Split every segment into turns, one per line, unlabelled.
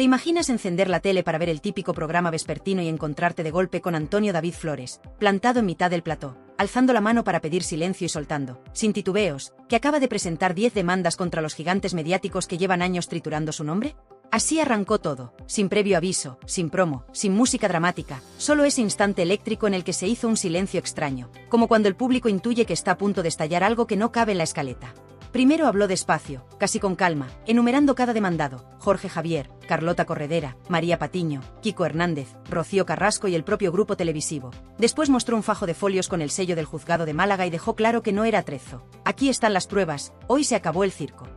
¿Te imaginas encender la tele para ver el típico programa vespertino y encontrarte de golpe con Antonio David Flores, plantado en mitad del plató, alzando la mano para pedir silencio y soltando, sin titubeos, que acaba de presentar 10 demandas contra los gigantes mediáticos que llevan años triturando su nombre? Así arrancó todo, sin previo aviso, sin promo, sin música dramática, solo ese instante eléctrico en el que se hizo un silencio extraño, como cuando el público intuye que está a punto de estallar algo que no cabe en la escaleta. Primero habló despacio, casi con calma, enumerando cada demandado: Jorge Javier, Carlota Corredera, María Patiño, Kiko Hernández, Rocío Carrasco y el propio grupo televisivo. Después mostró un fajo de folios con el sello del juzgado de Málaga y dejó claro que no era atrezo. Aquí están las pruebas, hoy se acabó el circo.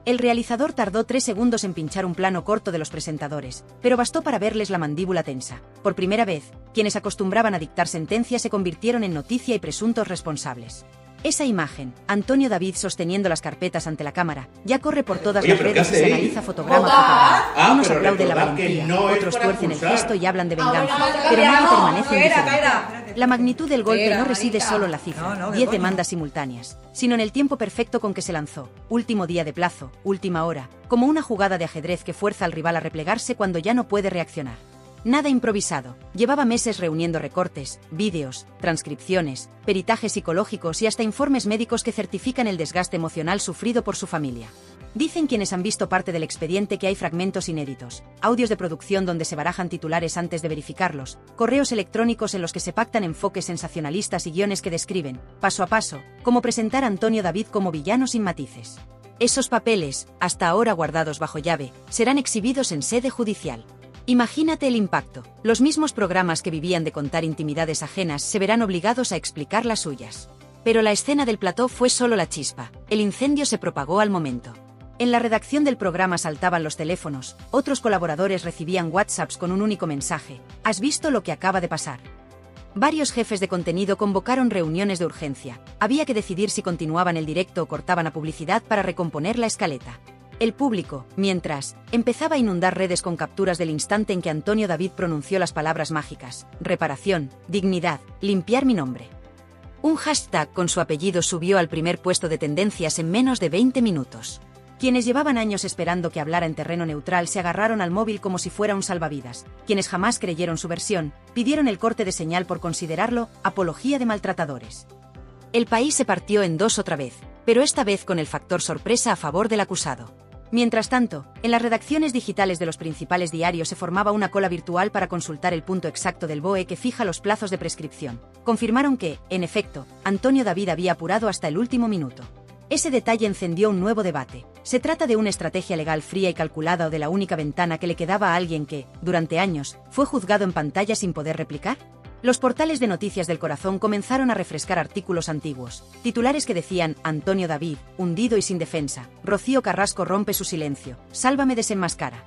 El realizador tardó 3 segundos en pinchar un plano corto de los presentadores, pero bastó para verles la mandíbula tensa. Por primera vez, quienes acostumbraban a dictar sentencias se convirtieron en noticia y presuntos responsables. Esa imagen, Antonio David sosteniendo las carpetas ante la cámara, ya corre por todas las redes y se analiza fotograma a fotograma. Unos aplauden la valentía, otros tuercen el gesto y hablan de venganza, pero nadie permanece indiferente. La magnitud del golpe no reside solo en la cifra, 10 demandas simultáneas, sino en el tiempo perfecto con que se lanzó, último día de plazo, última hora, como una jugada de ajedrez que fuerza al rival a replegarse cuando ya no puede reaccionar. Nada improvisado, llevaba meses reuniendo recortes, vídeos, transcripciones, peritajes psicológicos y hasta informes médicos que certifican el desgaste emocional sufrido por su familia. Dicen quienes han visto parte del expediente que hay fragmentos inéditos, audios de producción donde se barajan titulares antes de verificarlos, correos electrónicos en los que se pactan enfoques sensacionalistas y guiones que describen, paso a paso, cómo presentar a Antonio David como villano sin matices. Esos papeles, hasta ahora guardados bajo llave, serán exhibidos en sede judicial. Imagínate el impacto. Los mismos programas que vivían de contar intimidades ajenas se verán obligados a explicar las suyas. Pero la escena del plató fue solo la chispa. El incendio se propagó al momento. En la redacción del programa saltaban los teléfonos, otros colaboradores recibían WhatsApps con un único mensaje: ¿has visto lo que acaba de pasar? Varios jefes de contenido convocaron reuniones de urgencia. Había que decidir si continuaban el directo o cortaban a publicidad para recomponer la escaleta. El público, mientras, empezaba a inundar redes con capturas del instante en que Antonio David pronunció las palabras mágicas: reparación, dignidad, limpiar mi nombre. Un hashtag con su apellido subió al primer puesto de tendencias en menos de 20 minutos. Quienes llevaban años esperando que hablara en terreno neutral se agarraron al móvil como si fuera un salvavidas. Quienes jamás creyeron su versión, pidieron el corte de señal por considerarlo apología de maltratadores. El país se partió en dos otra vez, pero esta vez con el factor sorpresa a favor del acusado. Mientras tanto, en las redacciones digitales de los principales diarios se formaba una cola virtual para consultar el punto exacto del BOE que fija los plazos de prescripción. Confirmaron que, en efecto, Antonio David había apurado hasta el último minuto. Ese detalle encendió un nuevo debate. ¿Se trata de una estrategia legal fría y calculada o de la única ventana que le quedaba a alguien que, durante años, fue juzgado en pantalla sin poder replicar? Los portales de noticias del corazón comenzaron a refrescar artículos antiguos, titulares que decían: Antonio David, hundido y sin defensa, Rocío Carrasco rompe su silencio, Sálvame desenmascara.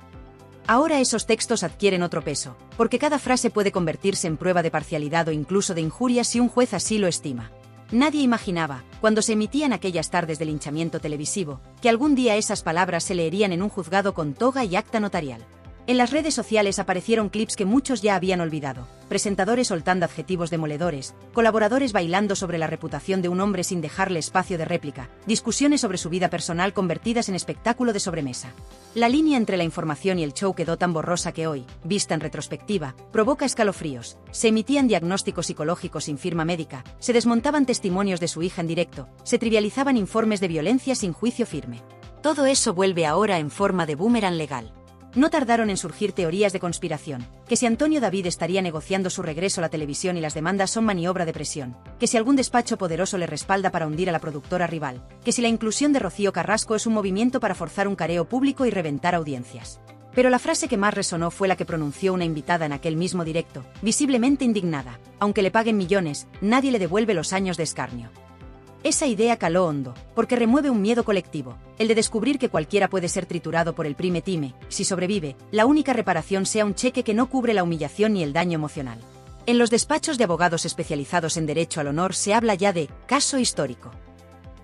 Ahora esos textos adquieren otro peso, porque cada frase puede convertirse en prueba de parcialidad o incluso de injuria si un juez así lo estima. Nadie imaginaba, cuando se emitían aquellas tardes de linchamiento televisivo, que algún día esas palabras se leerían en un juzgado con toga y acta notarial. En las redes sociales aparecieron clips que muchos ya habían olvidado: presentadores soltando adjetivos demoledores, colaboradores bailando sobre la reputación de un hombre sin dejarle espacio de réplica, discusiones sobre su vida personal convertidas en espectáculo de sobremesa. La línea entre la información y el show quedó tan borrosa que hoy, vista en retrospectiva, provoca escalofríos. Se emitían diagnósticos psicológicos sin firma médica, se desmontaban testimonios de su hija en directo, se trivializaban informes de violencia sin juicio firme. Todo eso vuelve ahora en forma de boomerang legal. No tardaron en surgir teorías de conspiración, que si Antonio David estaría negociando su regreso a la televisión y las demandas son maniobra de presión, que si algún despacho poderoso le respalda para hundir a la productora rival, que si la inclusión de Rocío Carrasco es un movimiento para forzar un careo público y reventar audiencias. Pero la frase que más resonó fue la que pronunció una invitada en aquel mismo directo, visiblemente indignada: aunque le paguen millones, nadie le devuelve los años de escarnio. Esa idea caló hondo, porque remueve un miedo colectivo, el de descubrir que cualquiera puede ser triturado por el prime time. Si sobrevive, la única reparación sea un cheque que no cubre la humillación ni el daño emocional. En los despachos de abogados especializados en derecho al honor se habla ya de caso histórico.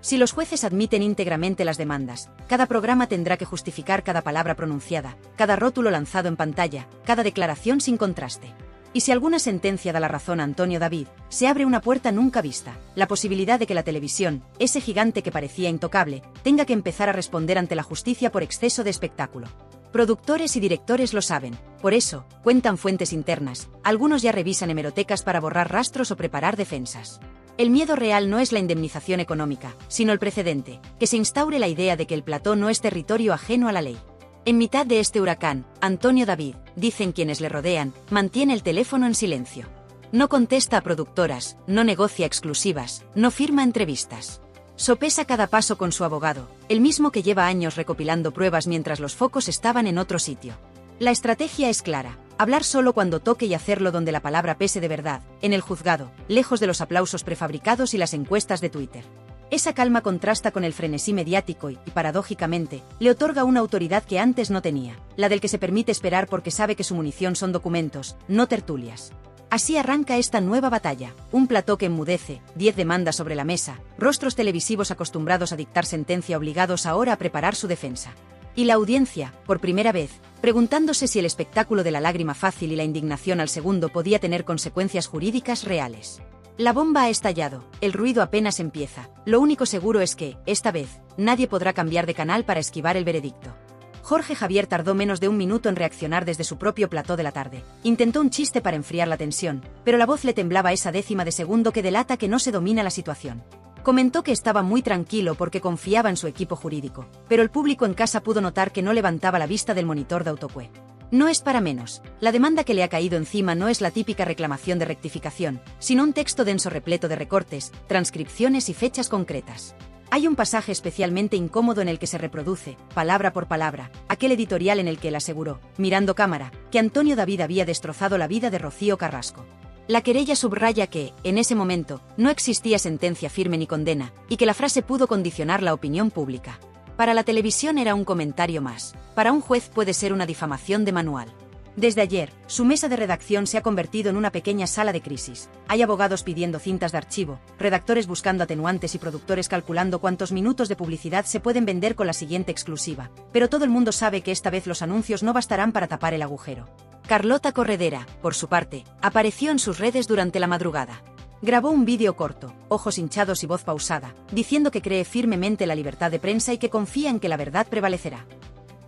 Si los jueces admiten íntegramente las demandas, cada programa tendrá que justificar cada palabra pronunciada, cada rótulo lanzado en pantalla, cada declaración sin contraste. Y si alguna sentencia da la razón a Antonio David, se abre una puerta nunca vista: la posibilidad de que la televisión, ese gigante que parecía intocable, tenga que empezar a responder ante la justicia por exceso de espectáculo. Productores y directores lo saben, por eso, cuentan fuentes internas, algunos ya revisan hemerotecas para borrar rastros o preparar defensas. El miedo real no es la indemnización económica, sino el precedente, que se instaure la idea de que el plató no es territorio ajeno a la ley. En mitad de este huracán, Antonio David, dicen quienes le rodean, mantiene el teléfono en silencio. No contesta a productoras, no negocia exclusivas, no firma entrevistas. Sopesa cada paso con su abogado, el mismo que lleva años recopilando pruebas mientras los focos estaban en otro sitio. La estrategia es clara, hablar solo cuando toque y hacerlo donde la palabra pese de verdad, en el juzgado, lejos de los aplausos prefabricados y las encuestas de Twitter. Esa calma contrasta con el frenesí mediático y, paradójicamente, le otorga una autoridad que antes no tenía, la del que se permite esperar porque sabe que su munición son documentos, no tertulias. Así arranca esta nueva batalla, un plató que enmudece, 10 demandas sobre la mesa, rostros televisivos acostumbrados a dictar sentencia obligados ahora a preparar su defensa. Y la audiencia, por primera vez, preguntándose si el espectáculo de la lágrima fácil y la indignación al segundo podía tener consecuencias jurídicas reales. La bomba ha estallado, el ruido apenas empieza, lo único seguro es que, esta vez, nadie podrá cambiar de canal para esquivar el veredicto. Jorge Javier tardó menos de un minuto en reaccionar desde su propio plató de la tarde. Intentó un chiste para enfriar la tensión, pero la voz le temblaba esa décima de segundo que delata que no se domina la situación. Comentó que estaba muy tranquilo porque confiaba en su equipo jurídico, pero el público en casa pudo notar que no levantaba la vista del monitor de autocue. No es para menos, la demanda que le ha caído encima no es la típica reclamación de rectificación, sino un texto denso repleto de recortes, transcripciones y fechas concretas. Hay un pasaje especialmente incómodo en el que se reproduce, palabra por palabra, aquel editorial en el que él aseguró, mirando cámara, que Antonio David había destrozado la vida de Rocío Carrasco. La querella subraya que, en ese momento, no existía sentencia firme ni condena, y que la frase pudo condicionar la opinión pública. Para la televisión era un comentario más, para un juez puede ser una difamación de manual. Desde ayer, su mesa de redacción se ha convertido en una pequeña sala de crisis. Hay abogados pidiendo cintas de archivo, redactores buscando atenuantes y productores calculando cuántos minutos de publicidad se pueden vender con la siguiente exclusiva. Pero todo el mundo sabe que esta vez los anuncios no bastarán para tapar el agujero. Carlota Corredera, por su parte, apareció en sus redes durante la madrugada. Grabó un vídeo corto, ojos hinchados y voz pausada, diciendo que cree firmemente la libertad de prensa y que confía en que la verdad prevalecerá.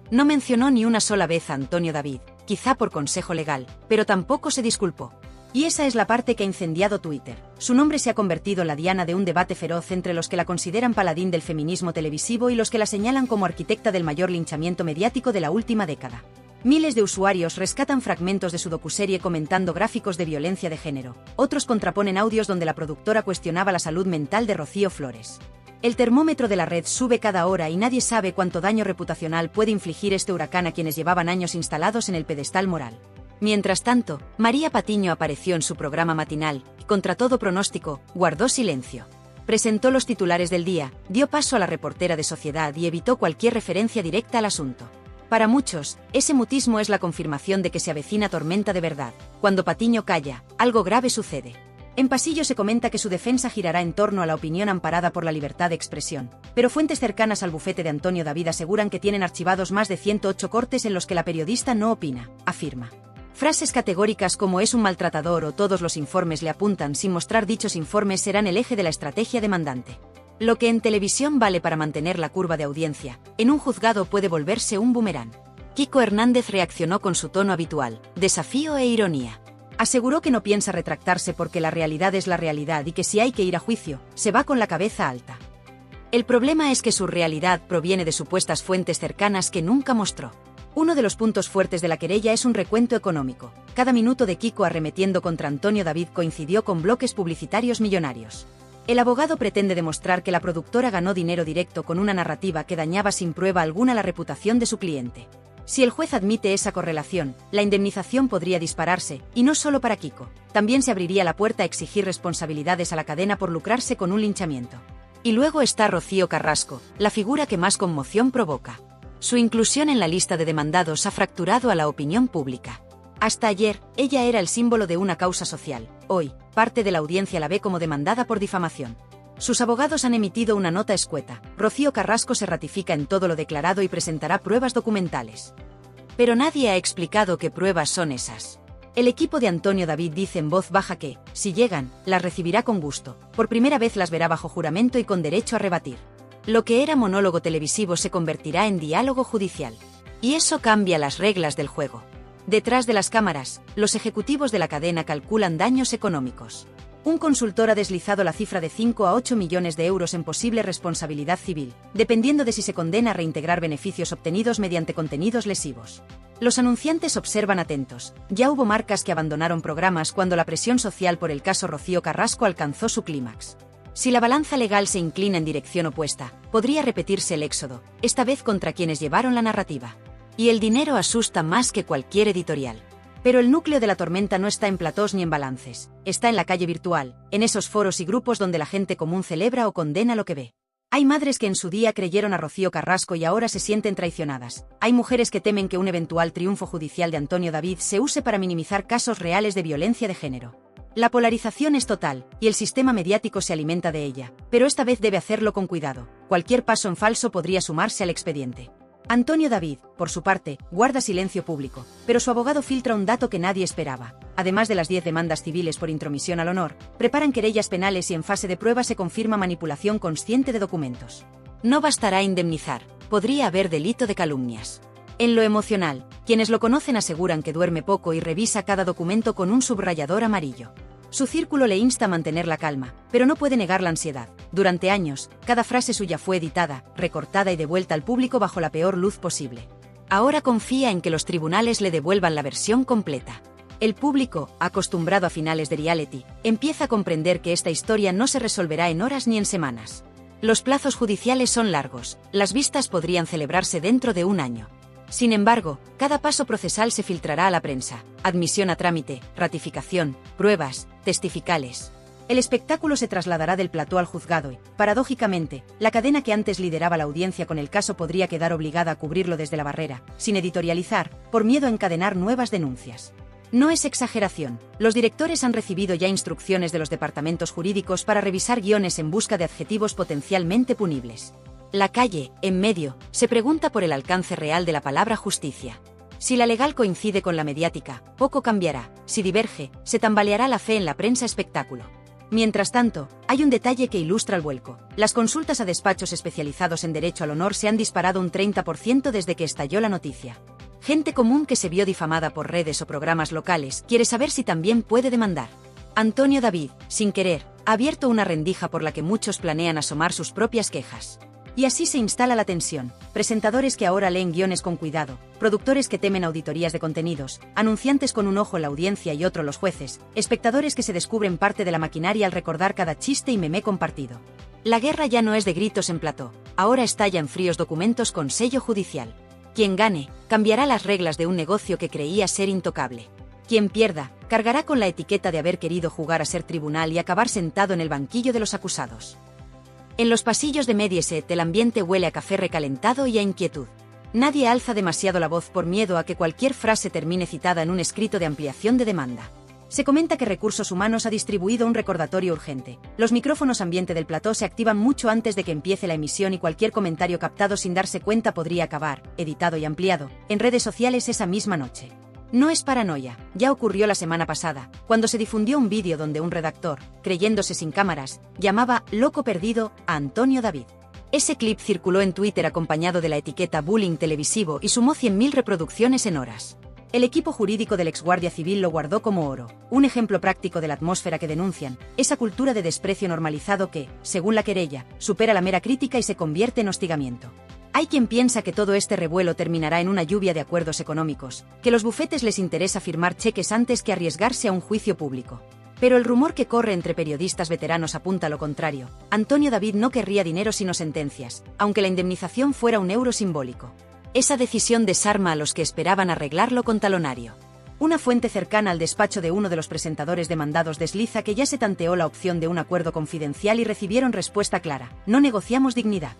No mencionó ni una sola vez a Antonio David, quizá por consejo legal, pero tampoco se disculpó. Y esa es la parte que ha incendiado Twitter. Su nombre se ha convertido en la diana de un debate feroz entre los que la consideran paladín del feminismo televisivo y los que la señalan como arquitecta del mayor linchamiento mediático de la última década. Miles de usuarios rescatan fragmentos de su docuserie comentando gráficos de violencia de género. Otros contraponen audios donde la productora cuestionaba la salud mental de Rocío Flores. El termómetro de la red sube cada hora y nadie sabe cuánto daño reputacional puede infligir este huracán a quienes llevaban años instalados en el pedestal moral. Mientras tanto, María Patiño apareció en su programa matinal y, contra todo pronóstico, guardó silencio. Presentó los titulares del día, dio paso a la reportera de Sociedad y evitó cualquier referencia directa al asunto. Para muchos, ese mutismo es la confirmación de que se avecina tormenta de verdad. Cuando Patiño calla, algo grave sucede. En pasillo se comenta que su defensa girará en torno a la opinión amparada por la libertad de expresión, pero fuentes cercanas al bufete de Antonio David aseguran que tienen archivados más de 108 cortes en los que la periodista no opina, afirma. Frases categóricas como es un maltratador o todos los informes le apuntan sin mostrar dichos informes serán el eje de la estrategia demandante. Lo que en televisión vale para mantener la curva de audiencia, en un juzgado puede volverse un boomerang. Kiko Hernández reaccionó con su tono habitual, desafío e ironía. Aseguró que no piensa retractarse porque la realidad es la realidad y que si hay que ir a juicio, se va con la cabeza alta. El problema es que su realidad proviene de supuestas fuentes cercanas que nunca mostró. Uno de los puntos fuertes de la querella es un recuento económico. Cada minuto de Kiko arremetiendo contra Antonio David coincidió con bloques publicitarios millonarios. El abogado pretende demostrar que la productora ganó dinero directo con una narrativa que dañaba sin prueba alguna la reputación de su cliente. Si el juez admite esa correlación, la indemnización podría dispararse, y no solo para Kiko. También se abriría la puerta a exigir responsabilidades a la cadena por lucrarse con un linchamiento. Y luego está Rocío Carrasco, la figura que más conmoción provoca. Su inclusión en la lista de demandados ha fracturado a la opinión pública. Hasta ayer, ella era el símbolo de una causa social. Hoy, parte de la audiencia la ve como demandada por difamación. Sus abogados han emitido una nota escueta. Rocío Carrasco se ratifica en todo lo declarado y presentará pruebas documentales. Pero nadie ha explicado qué pruebas son esas. El equipo de Antonio David dice en voz baja que, si llegan, las recibirá con gusto. Por primera vez las verá bajo juramento y con derecho a rebatir. Lo que era monólogo televisivo se convertirá en diálogo judicial. Y eso cambia las reglas del juego. Detrás de las cámaras, los ejecutivos de la cadena calculan daños económicos. Un consultor ha deslizado la cifra de 5 a 8 millones de euros en posible responsabilidad civil, dependiendo de si se condena a reintegrar beneficios obtenidos mediante contenidos lesivos. Los anunciantes observan atentos. Ya hubo marcas que abandonaron programas cuando la presión social por el caso Rocío Carrasco alcanzó su clímax. Si la balanza legal se inclina en dirección opuesta, podría repetirse el éxodo, esta vez contra quienes llevaron la narrativa. Y el dinero asusta más que cualquier editorial. Pero el núcleo de la tormenta no está en platós ni en balances, está en la calle virtual, en esos foros y grupos donde la gente común celebra o condena lo que ve. Hay madres que en su día creyeron a Rocío Carrasco y ahora se sienten traicionadas. Hay mujeres que temen que un eventual triunfo judicial de Antonio David se use para minimizar casos reales de violencia de género. La polarización es total, y el sistema mediático se alimenta de ella, pero esta vez debe hacerlo con cuidado. Cualquier paso en falso podría sumarse al expediente. Antonio David, por su parte, guarda silencio público, pero su abogado filtra un dato que nadie esperaba. Además de las 10 demandas civiles por intromisión al honor, preparan querellas penales y en fase de prueba se confirma manipulación consciente de documentos. No bastará indemnizar, podría haber delito de calumnias. En lo emocional, quienes lo conocen aseguran que duerme poco y revisa cada documento con un subrayador amarillo. Su círculo le insta a mantener la calma, pero no puede negar la ansiedad. Durante años, cada frase suya fue editada, recortada y devuelta al público bajo la peor luz posible. Ahora confía en que los tribunales le devuelvan la versión completa. El público, acostumbrado a finales de reality, empieza a comprender que esta historia no se resolverá en horas ni en semanas. Los plazos judiciales son largos, las vistas podrían celebrarse dentro de un año. Sin embargo, cada paso procesal se filtrará a la prensa: admisión a trámite, ratificación, pruebas, testificales. El espectáculo se trasladará del plató al juzgado y, paradójicamente, la cadena que antes lideraba la audiencia con el caso podría quedar obligada a cubrirlo desde la barrera, sin editorializar, por miedo a encadenar nuevas denuncias. No es exageración, los directores han recibido ya instrucciones de los departamentos jurídicos para revisar guiones en busca de adjetivos potencialmente punibles. La calle, en medio, se pregunta por el alcance real de la palabra justicia. Si la legal coincide con la mediática, poco cambiará; si diverge, se tambaleará la fe en la prensa espectáculo. Mientras tanto, hay un detalle que ilustra el vuelco. Las consultas a despachos especializados en derecho al honor se han disparado un 30% desde que estalló la noticia. Gente común que se vio difamada por redes o programas locales quiere saber si también puede demandar. Antonio David, sin querer, ha abierto una rendija por la que muchos planean asomar sus propias quejas. Y así se instala la tensión: presentadores que ahora leen guiones con cuidado, productores que temen auditorías de contenidos, anunciantes con un ojo la audiencia y otro los jueces, espectadores que se descubren parte de la maquinaria al recordar cada chiste y meme compartido. La guerra ya no es de gritos en plató, ahora estalla en fríos documentos con sello judicial. Quien gane, cambiará las reglas de un negocio que creía ser intocable. Quien pierda, cargará con la etiqueta de haber querido jugar a ser tribunal y acabar sentado en el banquillo de los acusados. En los pasillos de Mediaset el ambiente huele a café recalentado y a inquietud. Nadie alza demasiado la voz por miedo a que cualquier frase termine citada en un escrito de ampliación de demanda. Se comenta que Recursos Humanos ha distribuido un recordatorio urgente. Los micrófonos ambiente del plató se activan mucho antes de que empiece la emisión y cualquier comentario captado sin darse cuenta podría acabar, editado y ampliado, en redes sociales esa misma noche. No es paranoia, ya ocurrió la semana pasada, cuando se difundió un vídeo donde un redactor, creyéndose sin cámaras, llamaba loco perdido a Antonio David. Ese clip circuló en Twitter acompañado de la etiqueta bullying televisivo y sumó 100.000 reproducciones en horas. El equipo jurídico del exguardia civil lo guardó como oro, un ejemplo práctico de la atmósfera que denuncian, esa cultura de desprecio normalizado que, según la querella, supera la mera crítica y se convierte en hostigamiento. Hay quien piensa que todo este revuelo terminará en una lluvia de acuerdos económicos, que los bufetes les interesa firmar cheques antes que arriesgarse a un juicio público. Pero el rumor que corre entre periodistas veteranos apunta a lo contrario: Antonio David no querría dinero sino sentencias, aunque la indemnización fuera un euro simbólico. Esa decisión desarma a los que esperaban arreglarlo con talonario. Una fuente cercana al despacho de uno de los presentadores demandados desliza que ya se tanteó la opción de un acuerdo confidencial y recibieron respuesta clara: no negociamos dignidad.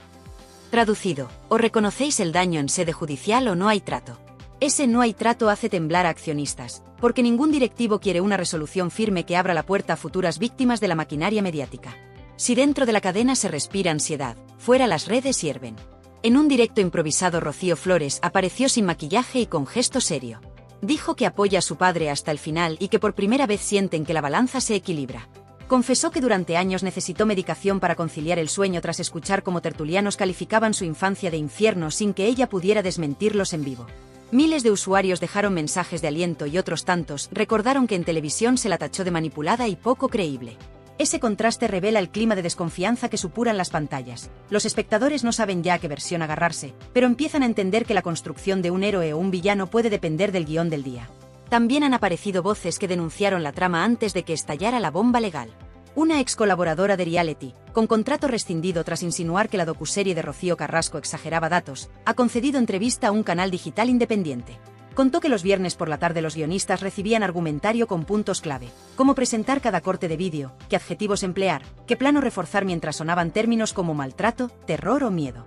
Traducido: o reconocéis el daño en sede judicial o no hay trato. Ese no hay trato hace temblar a accionistas, porque ningún directivo quiere una resolución firme que abra la puerta a futuras víctimas de la maquinaria mediática. Si dentro de la cadena se respira ansiedad, fuera las redes hierven. En un directo improvisado Rocío Flores apareció sin maquillaje y con gesto serio. Dijo que apoya a su padre hasta el final y que por primera vez sienten que la balanza se equilibra. Confesó que durante años necesitó medicación para conciliar el sueño tras escuchar cómo tertulianos calificaban su infancia de infierno sin que ella pudiera desmentirlos en vivo. Miles de usuarios dejaron mensajes de aliento y otros tantos recordaron que en televisión se la tachó de manipulada y poco creíble. Ese contraste revela el clima de desconfianza que supuran las pantallas. Los espectadores no saben ya a qué versión agarrarse, pero empiezan a entender que la construcción de un héroe o un villano puede depender del guión del día. También han aparecido voces que denunciaron la trama antes de que estallara la bomba legal. Una ex colaboradora de reality, con contrato rescindido tras insinuar que la docuserie de Rocío Carrasco exageraba datos, ha concedido entrevista a un canal digital independiente. Contó que los viernes por la tarde los guionistas recibían argumentario con puntos clave, cómo presentar cada corte de vídeo, qué adjetivos emplear, qué plano reforzar mientras sonaban términos como maltrato, terror o miedo.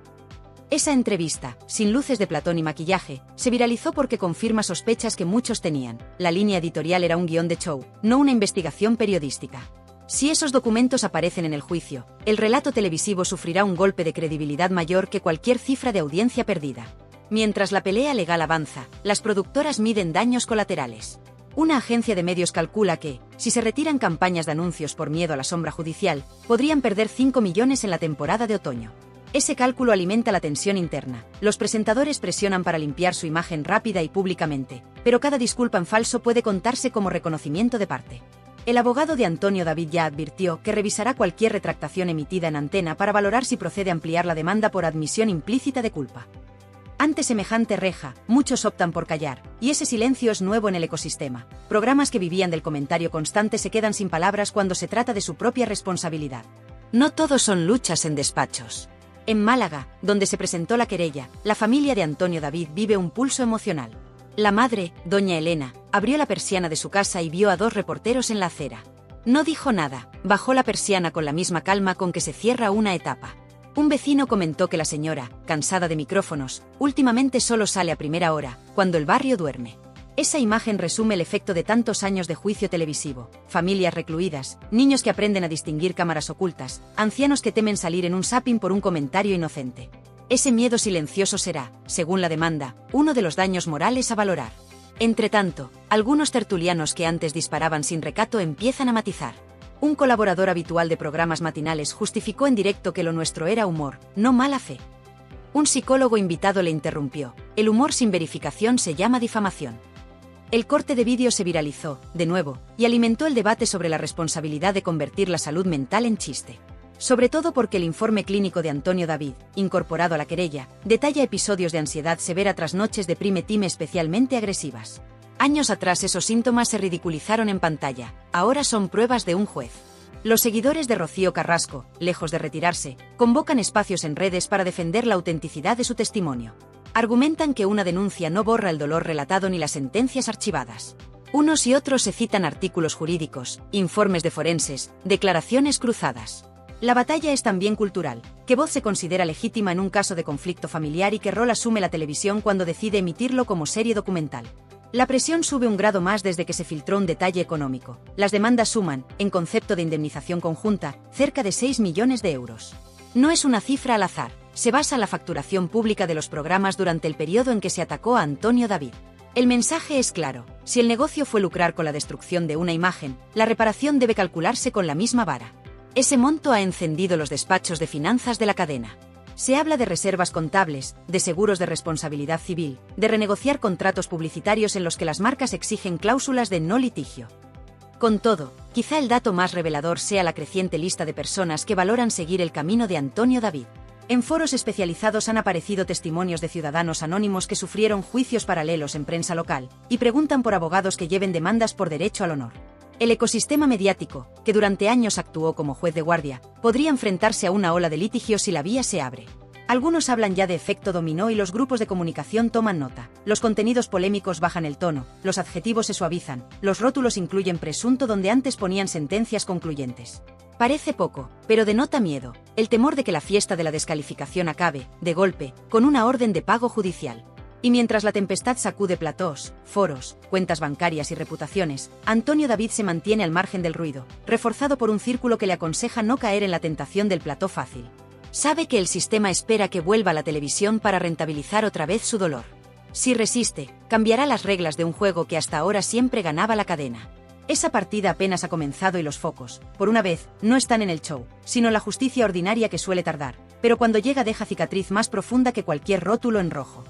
Esa entrevista, sin luces de platón y maquillaje, se viralizó porque confirma sospechas que muchos tenían. La línea editorial era un guión de show, no una investigación periodística. Si esos documentos aparecen en el juicio, el relato televisivo sufrirá un golpe de credibilidad mayor que cualquier cifra de audiencia perdida. Mientras la pelea legal avanza, las productoras miden daños colaterales. Una agencia de medios calcula que, si se retiran campañas de anuncios por miedo a la sombra judicial, podrían perder 5 millones en la temporada de otoño. Ese cálculo alimenta la tensión interna. Los presentadores presionan para limpiar su imagen rápida y públicamente, pero cada disculpa en falso puede contarse como reconocimiento de parte. El abogado de Antonio David ya advirtió que revisará cualquier retractación emitida en antena para valorar si procede ampliar la demanda por admisión implícita de culpa. Ante semejante reja, muchos optan por callar, y ese silencio es nuevo en el ecosistema. Programas que vivían del comentario constante se quedan sin palabras cuando se trata de su propia responsabilidad. No todos son luchas en despachos. En Málaga, donde se presentó la querella, la familia de Antonio David vive un pulso emocional. La madre, doña Elena, abrió la persiana de su casa y vio a 2 reporteros en la acera. No dijo nada, bajó la persiana con la misma calma con que se cierra una etapa. Un vecino comentó que la señora, cansada de micrófonos, últimamente solo sale a primera hora, cuando el barrio duerme. Esa imagen resume el efecto de tantos años de juicio televisivo: familias recluidas, niños que aprenden a distinguir cámaras ocultas, ancianos que temen salir en un zapping por un comentario inocente. Ese miedo silencioso será, según la demanda, uno de los daños morales a valorar. Entretanto, algunos tertulianos que antes disparaban sin recato empiezan a matizar. Un colaborador habitual de programas matinales justificó en directo que lo nuestro era humor, no mala fe. Un psicólogo invitado le interrumpió: el humor sin verificación se llama difamación. El corte de vídeo se viralizó, de nuevo, y alimentó el debate sobre la responsabilidad de convertir la salud mental en chiste. Sobre todo porque el informe clínico de Antonio David, incorporado a la querella, detalla episodios de ansiedad severa tras noches de prime time especialmente agresivas. Años atrás esos síntomas se ridiculizaron en pantalla, ahora son pruebas de un juez. Los seguidores de Rocío Carrasco, lejos de retirarse, convocan espacios en redes para defender la autenticidad de su testimonio. Argumentan que una denuncia no borra el dolor relatado ni las sentencias archivadas. Unos y otros se citan artículos jurídicos, informes de forenses, declaraciones cruzadas. La batalla es también cultural. ¿Qué voz se considera legítima en un caso de conflicto familiar y qué rol asume la televisión cuando decide emitirlo como serie documental? La presión sube un grado más desde que se filtró un detalle económico. Las demandas suman, en concepto de indemnización conjunta, cerca de 6 millones de euros. No es una cifra al azar, se basa en la facturación pública de los programas durante el periodo en que se atacó a Antonio David. El mensaje es claro: si el negocio fue lucrar con la destrucción de una imagen, la reparación debe calcularse con la misma vara. Ese monto ha encendido los despachos de finanzas de la cadena. Se habla de reservas contables, de seguros de responsabilidad civil, de renegociar contratos publicitarios en los que las marcas exigen cláusulas de no litigio. Con todo, quizá el dato más revelador sea la creciente lista de personas que valoran seguir el camino de Antonio David. En foros especializados han aparecido testimonios de ciudadanos anónimos que sufrieron juicios paralelos en prensa local, y preguntan por abogados que lleven demandas por derecho al honor. El ecosistema mediático, que durante años actuó como juez de guardia, podría enfrentarse a una ola de litigios si la vía se abre. Algunos hablan ya de efecto dominó y los grupos de comunicación toman nota. Los contenidos polémicos bajan el tono, los adjetivos se suavizan, los rótulos incluyen presunto donde antes ponían sentencias concluyentes. Parece poco, pero denota miedo, el temor de que la fiesta de la descalificación acabe, de golpe, con una orden de pago judicial. Y mientras la tempestad sacude platós, foros, cuentas bancarias y reputaciones, Antonio David se mantiene al margen del ruido, reforzado por un círculo que le aconseja no caer en la tentación del plató fácil. Sabe que el sistema espera que vuelva a la televisión para rentabilizar otra vez su dolor. Si resiste, cambiará las reglas de un juego que hasta ahora siempre ganaba la cadena. Esa partida apenas ha comenzado y los focos, por una vez, no están en el show, sino en la justicia ordinaria que suele tardar, pero cuando llega deja cicatriz más profunda que cualquier rótulo en rojo.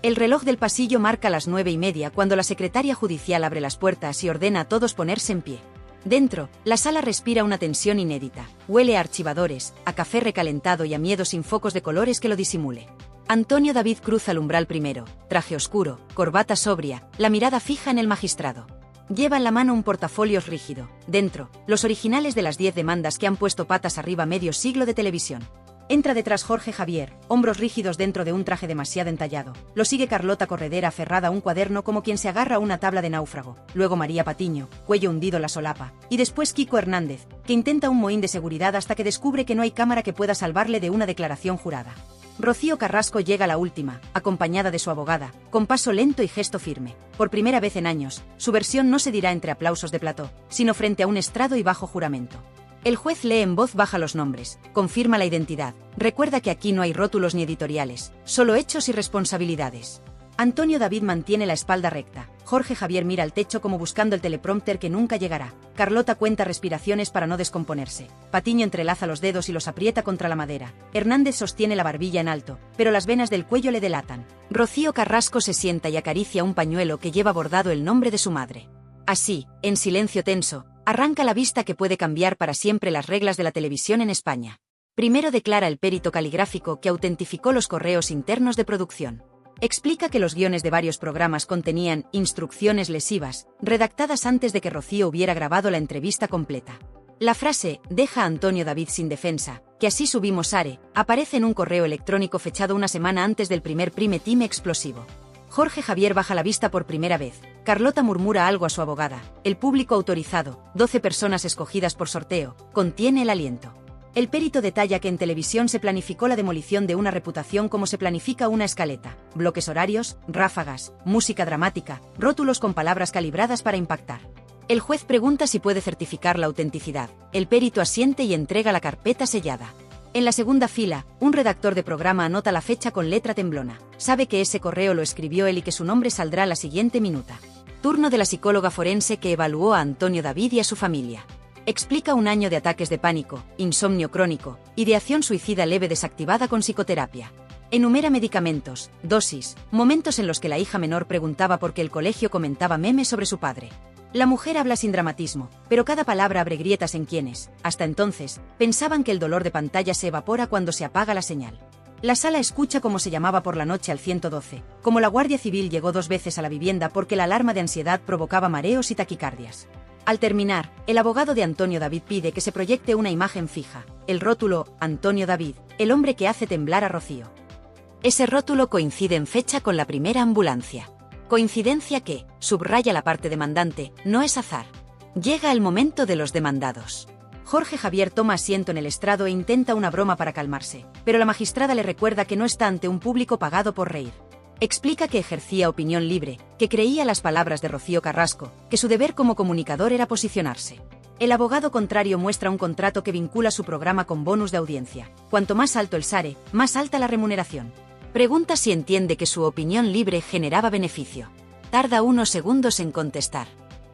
El reloj del pasillo marca las 9:30 cuando la secretaria judicial abre las puertas y ordena a todos ponerse en pie. Dentro, la sala respira una tensión inédita, huele a archivadores, a café recalentado y a miedo sin focos de colores que lo disimule. Antonio David cruza el umbral primero, traje oscuro, corbata sobria, la mirada fija en el magistrado. Lleva en la mano un portafolios rígido. Dentro, los originales de las 10 demandas que han puesto patas arriba medio siglo de televisión. Entra detrás Jorge Javier, hombros rígidos dentro de un traje demasiado entallado. Lo sigue Carlota Corredera aferrada a un cuaderno como quien se agarra a una tabla de náufrago. Luego María Patiño, cuello hundido en la solapa. Y después Kiko Hernández, que intenta un mohín de seguridad hasta que descubre que no hay cámara que pueda salvarle de una declaración jurada. Rocío Carrasco llega la última, acompañada de su abogada, con paso lento y gesto firme. Por primera vez en años, su versión no se dirá entre aplausos de plató, sino frente a un estrado y bajo juramento. El juez lee en voz baja los nombres, confirma la identidad, recuerda que aquí no hay rótulos ni editoriales, solo hechos y responsabilidades. Antonio David mantiene la espalda recta. Jorge Javier mira al techo como buscando el teleprompter que nunca llegará. Carlota cuenta respiraciones para no descomponerse. Patiño entrelaza los dedos y los aprieta contra la madera. Hernández sostiene la barbilla en alto, pero las venas del cuello le delatan. Rocío Carrasco se sienta y acaricia un pañuelo que lleva bordado el nombre de su madre. Así, en silencio tenso, arranca la vista que puede cambiar para siempre las reglas de la televisión en España. Primero declara el perito caligráfico que autentificó los correos internos de producción. Explica que los guiones de varios programas contenían instrucciones lesivas, redactadas antes de que Rocío hubiera grabado la entrevista completa. La frase, deja a Antonio David sin defensa, que así subimos Are, aparece en un correo electrónico fechado una semana antes del primer prime time explosivo. Jorge Javier baja la vista por primera vez. Carlota murmura algo a su abogada. El público autorizado, 12 personas escogidas por sorteo, contiene el aliento. El perito detalla que en televisión se planificó la demolición de una reputación como se planifica una escaleta, bloques horarios, ráfagas, música dramática, rótulos con palabras calibradas para impactar. El juez pregunta si puede certificar la autenticidad. El perito asiente y entrega la carpeta sellada. En la segunda fila, un redactor de programa anota la fecha con letra temblona. Sabe que ese correo lo escribió él y que su nombre saldrá la siguiente minuta. Turno de la psicóloga forense que evaluó a Antonio David y a su familia. Explica un año de ataques de pánico, insomnio crónico, ideación suicida leve desactivada con psicoterapia. Enumera medicamentos, dosis, momentos en los que la hija menor preguntaba por qué el colegio comentaba memes sobre su padre. La mujer habla sin dramatismo, pero cada palabra abre grietas en quienes, hasta entonces, pensaban que el dolor de pantalla se evapora cuando se apaga la señal. La sala escucha cómo se llamaba por la noche al 112, como la Guardia Civil llegó 2 veces a la vivienda porque la alarma de ansiedad provocaba mareos y taquicardias. Al terminar, el abogado de Antonio David pide que se proyecte una imagen fija, el rótulo, Antonio David, el hombre que hace temblar a Rocío. Ese rótulo coincide en fecha con la primera ambulancia. Coincidencia que, subraya la parte demandante, no es azar. Llega el momento de los demandados. Jorge Javier toma asiento en el estrado e intenta una broma para calmarse, pero la magistrada le recuerda que no está ante un público pagado por reír. Explica que ejercía opinión libre, que creía las palabras de Rocío Carrasco, que su deber como comunicador era posicionarse. El abogado contrario muestra un contrato que vincula su programa con bonus de audiencia. Cuanto más alto el SARE, más alta la remuneración. Pregunta si entiende que su opinión libre generaba beneficio. Tarda unos segundos en contestar.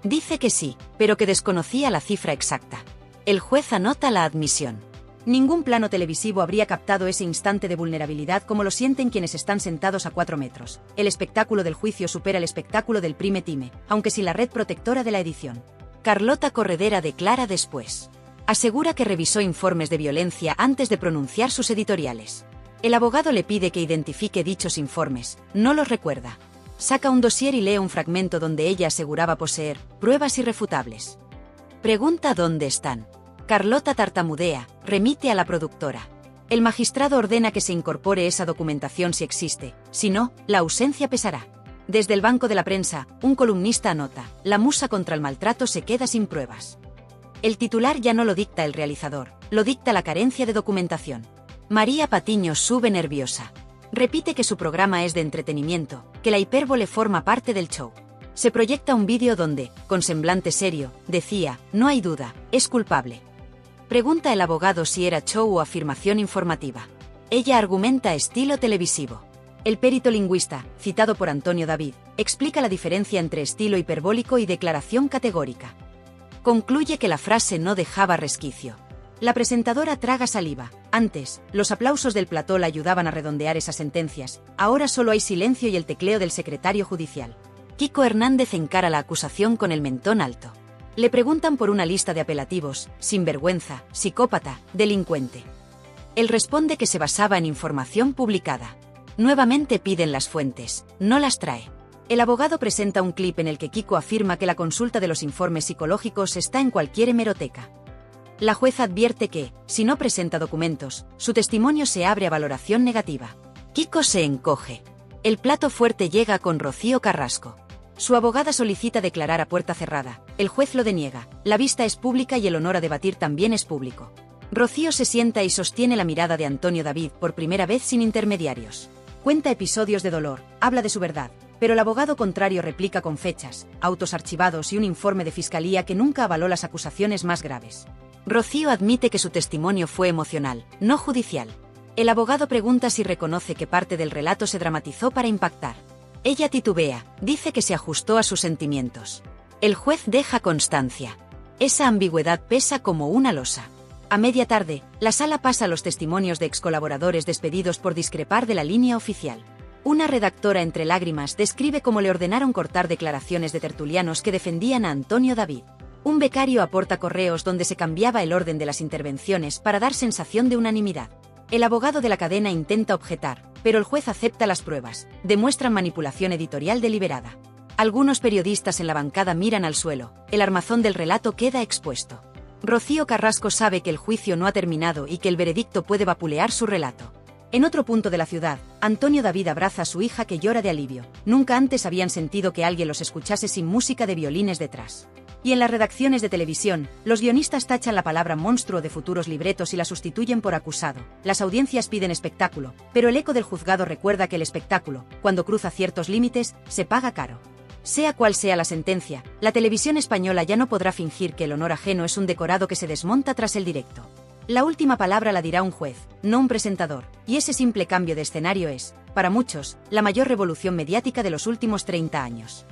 Dice que sí, pero que desconocía la cifra exacta. El juez anota la admisión. Ningún plano televisivo habría captado ese instante de vulnerabilidad como lo sienten quienes están sentados a 4 metros. El espectáculo del juicio supera el espectáculo del prime time, aunque sin la red protectora de la edición. Carlota Corredera declara después. Asegura que revisó informes de violencia antes de pronunciar sus editoriales. El abogado le pide que identifique dichos informes, no los recuerda. Saca un dossier y lee un fragmento donde ella aseguraba poseer pruebas irrefutables. Pregunta dónde están. Carlota tartamudea, remite a la productora. El magistrado ordena que se incorpore esa documentación si existe, si no, la ausencia pesará. Desde el banco de la prensa, un columnista anota, la musa contra el maltrato se queda sin pruebas. El titular ya no lo dicta el realizador, lo dicta la carencia de documentación. María Patiño sube nerviosa. Repite que su programa es de entretenimiento, que la hipérbole forma parte del show. Se proyecta un vídeo donde, con semblante serio, decía, no hay duda, es culpable. Pregunta el abogado si era show o afirmación informativa. Ella argumenta estilo televisivo. El perito lingüista, citado por Antonio David, explica la diferencia entre estilo hiperbólico y declaración categórica. Concluye que la frase no dejaba resquicio. La presentadora traga saliva. Antes, los aplausos del plató la ayudaban a redondear esas sentencias. Ahora solo hay silencio y el tecleo del secretario judicial. Kiko Hernández encara la acusación con el mentón alto. Le preguntan por una lista de apelativos: sinvergüenza, psicópata, delincuente. Él responde que se basaba en información publicada. Nuevamente piden las fuentes, no las trae. El abogado presenta un clip en el que Kiko afirma que la consulta de los informes psicológicos está en cualquier hemeroteca. La jueza advierte que, si no presenta documentos, su testimonio se abre a valoración negativa. Kiko se encoge. El plato fuerte llega con Rocío Carrasco. Su abogada solicita declarar a puerta cerrada. El juez lo deniega. La vista es pública y el honor a debatir también es público. Rocío se sienta y sostiene la mirada de Antonio David por primera vez sin intermediarios. Cuenta episodios de dolor, habla de su verdad, pero el abogado contrario replica con fechas, autos archivados y un informe de fiscalía que nunca avaló las acusaciones más graves. Rocío admite que su testimonio fue emocional, no judicial. El abogado pregunta si reconoce que parte del relato se dramatizó para impactar. Ella titubea, dice que se ajustó a sus sentimientos. El juez deja constancia. Esa ambigüedad pesa como una losa. A media tarde, la sala pasa a los testimonios de excolaboradores despedidos por discrepar de la línea oficial. Una redactora entre lágrimas describe cómo le ordenaron cortar declaraciones de tertulianos que defendían a Antonio David. Un becario aporta correos donde se cambiaba el orden de las intervenciones para dar sensación de unanimidad. El abogado de la cadena intenta objetar, pero el juez acepta las pruebas, demuestran manipulación editorial deliberada. Algunos periodistas en la bancada miran al suelo, el armazón del relato queda expuesto. Rocío Carrasco sabe que el juicio no ha terminado y que el veredicto puede vapulear su relato. En otro punto de la ciudad, Antonio David abraza a su hija que llora de alivio. Nunca antes habían sentido que alguien los escuchase sin música de violines detrás. Y en las redacciones de televisión, los guionistas tachan la palabra monstruo de futuros libretos y la sustituyen por acusado. Las audiencias piden espectáculo, pero el eco del juzgado recuerda que el espectáculo, cuando cruza ciertos límites, se paga caro. Sea cual sea la sentencia, la televisión española ya no podrá fingir que el honor ajeno es un decorado que se desmonta tras el directo. La última palabra la dirá un juez, no un presentador, y ese simple cambio de escenario es, para muchos, la mayor revolución mediática de los últimos 30 años.